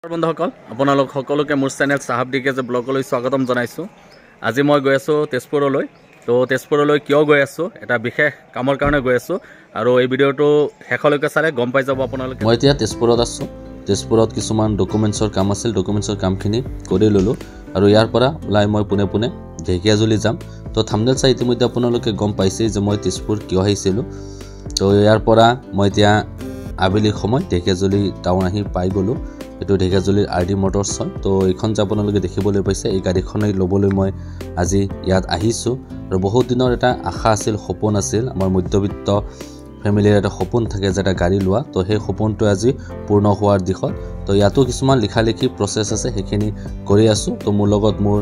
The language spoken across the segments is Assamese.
বন্ধুসকল আপোনালোক সকলোকে মোৰ চেনেল সাহাব ডিকেজে ব্লগলৈ স্বাগতম জনাইছো। আজি মই গৈ আছো তেজপুৰলৈ। তো তেজপুৰলৈ কিয় গৈ আছো, এটা বিশেষ কামৰ কাৰণে গৈ আছো আৰু এই ভিডিঅটো শেষলৈকে চালে গম পাই যাব আপোনালোকে। মই এতিয়া তেজপুৰত আছো। তেজপুৰত কিছুমান ডকুমেন্টছৰ কাম আছিল, ডকুমেন্টছৰ কামখিনি কৰি ললো আৰু ইয়াৰ পৰা ওলাই মই পুনে পুনে ঢেকিয়াজুলি যাম। তো থাম্বনেল চাই ইতিমধ্যে আপোনালোকে গম পাইছে যে মই তেজপুৰ কিয় আহিছিলো। তো ইয়াৰ পৰা মই এতিয়া আবেলি সময় ঢেকিয়াজুলি টাউন আহি পাই গলো। এটো ঢেকিয়াজুলিৰ আৰডি মটৰছ হয়। তো এইখন যে আপোনালোকে দেখিবলৈ পাইছে, এই গাড়ীখনেই ল'বলৈ মই আজি ইয়াত আহিছোঁ আৰু বহুত দিনৰ এটা আশা আছিল, সপোন আছিল। আমাৰ মধ্যবিত্ত ফেমিলিৰ এটা সপোন থাকে যে এটা গাড়ী লোৱা। তো সেই সপোনটো আজি পূৰ্ণ হোৱাৰ দিশত। তো ইয়াতো কিছুমান লিখি প্ৰচেছ আছে, সেইখিনি কৰি আছোঁ। তো মোৰ লগত মোৰ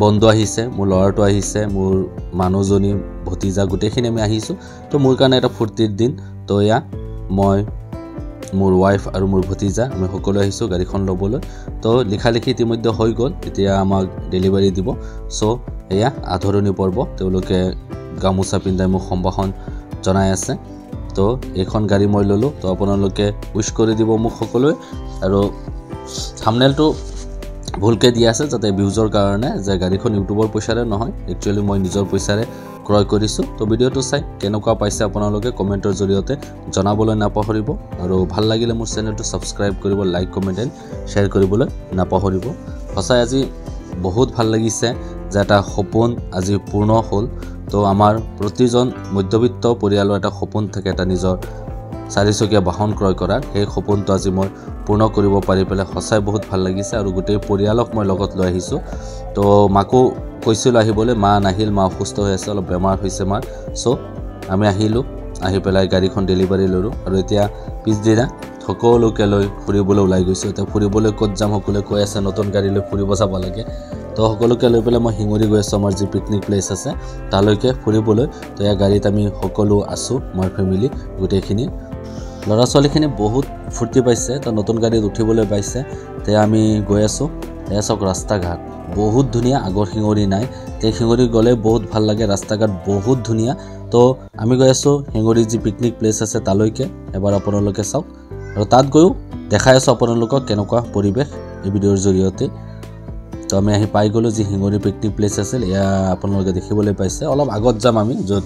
বন্ধু আহিছে, মোৰ ল'ৰাটো আহিছে, মোৰ মানুহজনী ভতিজা গোটেইখিনি আমি আহিছোঁ। তো মোৰ কাৰণে এটা ফূৰ্তিৰ দিন। তো এয়া মই, মোৰ ৱাইফ আৰু মোৰ ভতিজা, আমি সকলো আহিছোঁ গাড়ীখন ল'বলৈ। তো লিখি ইতিমধ্যে হৈ গ'ল, এতিয়া আমাক ডেলিভাৰী দিব। চ' এয়া আধৰুণী পৰ্ব, তেওঁলোকে গামোচা পিন্ধাই মোক সম্ভাষণ জনাই আছে। তো এইখন গাড়ী মই ল'লোঁ। তো আপোনালোকে উইচ কৰি দিব মোক সকলোৱে। আৰু থাম্বনেলটো ভুলকৈ দিয়া আছে যাতে ভিউজৰ কাৰণে, যে গাড়ীখন ইউটিউবৰ পইচাৰে নহয়, একচুৱেলি মই নিজৰ পইচাৰে ক্ৰয় কৰিছোঁ। তো ভিডিঅ'টো চাই কেনেকুৱা পাইছে আপোনালোকে কমেণ্টৰ জৰিয়তে জনাবলৈ নাপাহৰিব। আৰু ভাল লাগিলে মোৰ চেনেলটো ছাবস্ক্ৰাইব কৰিব, লাইক কমেণ্ট এণ্ড শ্বেয়াৰ কৰিবলৈ নাপাহৰিব। সঁচাই আজি বহুত ভাল লাগিছে যে এটা সপোন আজি পূৰ্ণ হ'ল। তো আমাৰ প্ৰতিজন মধ্যবিত্ত পৰিয়ালৰ এটা সপোন থাকে, এটা নিজৰ চাৰিচকীয়া বাহন ক্ৰয় কৰাৰ। সেই সপোনটো আজি মই পূৰ্ণ কৰিব পাৰি পেলাই সঁচাই বহুত ভাল লাগিছে। আৰু গোটেই পৰিয়ালক মই লগত লৈ আহিছোঁ। তো মাকো কৈছিলোঁ আহিবলৈ, মা নাহিল, মা অসুস্থ হৈ আছে, অলপ বেমাৰ হৈছে মাৰ। চ' আমি আহিলোঁ, আহি পেলাই গাড়ীখন ডেলিভাৰী ল'লোঁ। আৰু এতিয়া পিছদিনা সকলোকে লৈ ফুৰিবলৈ ওলাই গৈছোঁ। এতিয়া ফুৰিবলৈ ক'ত যাম সকলোৱে কৈ আছে, নতুন গাড়ী লৈ ফুৰিব যাব লাগে। তো সকলোকে লৈ পেলাই মই শিঙৰি গৈ আছোঁ, আমাৰ যি পিকনিক প্লেচ আছে তালৈকে ফুৰিবলৈ। তো এয়া গাড়ীত আমি সকলো আছোঁ, মই ফেমিলি গোটেইখিনি। ল'ৰা ছোৱালীখিনি বহুত ফূৰ্তি পাইছে, তো নতুন গাড়ীত উঠিবলৈ পাইছে। তেতিয়া আমি গৈ আছোঁ। এয়া চাওক ৰাস্তা ঘাট বহুত ধুনীয়া, আগৰ শিঙৰি নাই। তে শিঙৰি গ'লে বহুত ভাল লাগে, ৰাস্তা ঘাট বহুত ধুনীয়া। তো আমি গৈ আছোঁ শিঙৰিৰ যি পিকনিক প্লেচ আছে তালৈকে। এবাৰ আপোনালোকে চাওক আৰু তাত গৈও দেখাই আছোঁ আপোনালোকক কেনেকুৱা পৰিৱেশ এই ভিডিঅ'ৰ জৰিয়তে। তো আমি আহি পাই গ'লোঁ যি শিঙৰি পিকনিক প্লেচ আছিল। এয়া আপোনালোকে দেখিবলৈ পাইছে। অলপ আগত যাম আমি, য'ত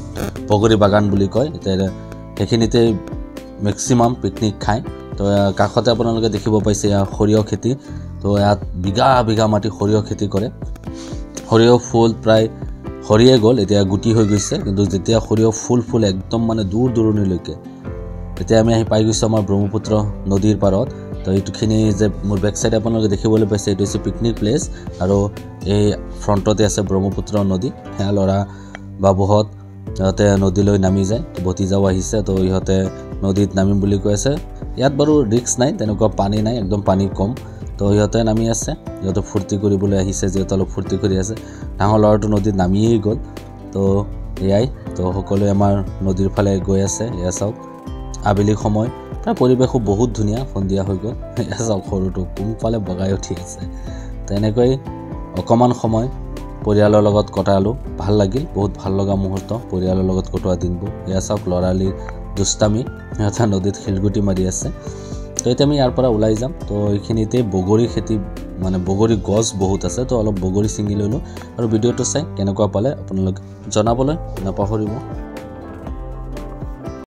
বগৰী বাগান বুলি কয়। এতিয়া সেইখিনিতে মেক্সিমাম পিকনিক খায়। তো কাষতে আপোনালোকে দেখিব পাইছে এয়া সৰিয়হ খেতি। তো ইয়াত বিঘা বিঘা মাটি সৰিয়হ খেতি কৰে। সৰিয়হ ফুল প্ৰায় সৰিয়ে গ'ল, এতিয়া গুটি হৈ গৈছে। কিন্তু যেতিয়া সৰিয়হ ফুল একদম মানে দূৰ দূৰণিলৈকে। এতিয়া আমি আহি পাই গৈছোঁ আমাৰ ব্ৰহ্মপুত্ৰ নদীৰ পাৰত। তো এইটোখিনি যে মোৰ বেক চাইডে আপোনালোকে দেখিবলৈ পাইছে, এইটো হৈছে পিকনিক প্লেচ। আৰু এই ফ্ৰণ্টতে আছে ব্ৰহ্মপুত্ৰ নদী। সেয়া ল'ৰা বাবুহঁত সিহঁতে নদীলৈ নামি যায়। ভতিজাও আহিছে, তো ইহঁতে নদীত নামিম বুলি কৈ আছে। ইয়াত বাৰু ৰিক্স নাই, তেনেকুৱা পানী নাই, একদম পানী কম। তো সিহঁতে নামি আছে, সিহঁতে ফূৰ্তি কৰিবলৈ আহিছে, যিহেতু অলপ ফূৰ্তি কৰি আছে। ডাঙৰ ল'ৰাটো নদীত নামিয়েই গ'ল। তো এয়াই, তো সকলোৱে আমাৰ নদীৰ ফালে গৈ আছে। এয়া চাওক আবেলি সময়, প্ৰায় পৰিৱেশো বহুত ধুনীয়া, সন্ধিয়া হৈ গ'ল। এয়া চাওক সৰুটো কোনফালে বগাই উঠি আছে। তেনেকৈ অকণমান সময় পৰিয়ালৰ লগত কটালোঁ, ভাল লাগিল, বহুত ভাল লগা মুহূৰ্ত পৰিয়ালৰ লগত কটোৱা দিনবোৰ। এয়া চাওক ল'ৰালিৰ দুষ্টামি, সিহঁতে নদীত শিলগুটি মাৰি আছে। তো এতিয়া আমি ইয়াৰ পৰা ওলাই যাম। তো এইখিনিতে বগৰী খেতি, মানে বগৰী গছ বহুত আছে। তো অলপ বগৰী ছিঙি ল'লোঁ। আৰু ভিডিঅ'টো চাই কেনেকুৱা পালে আপোনালোকে জনাবলৈ নাপাহৰিব।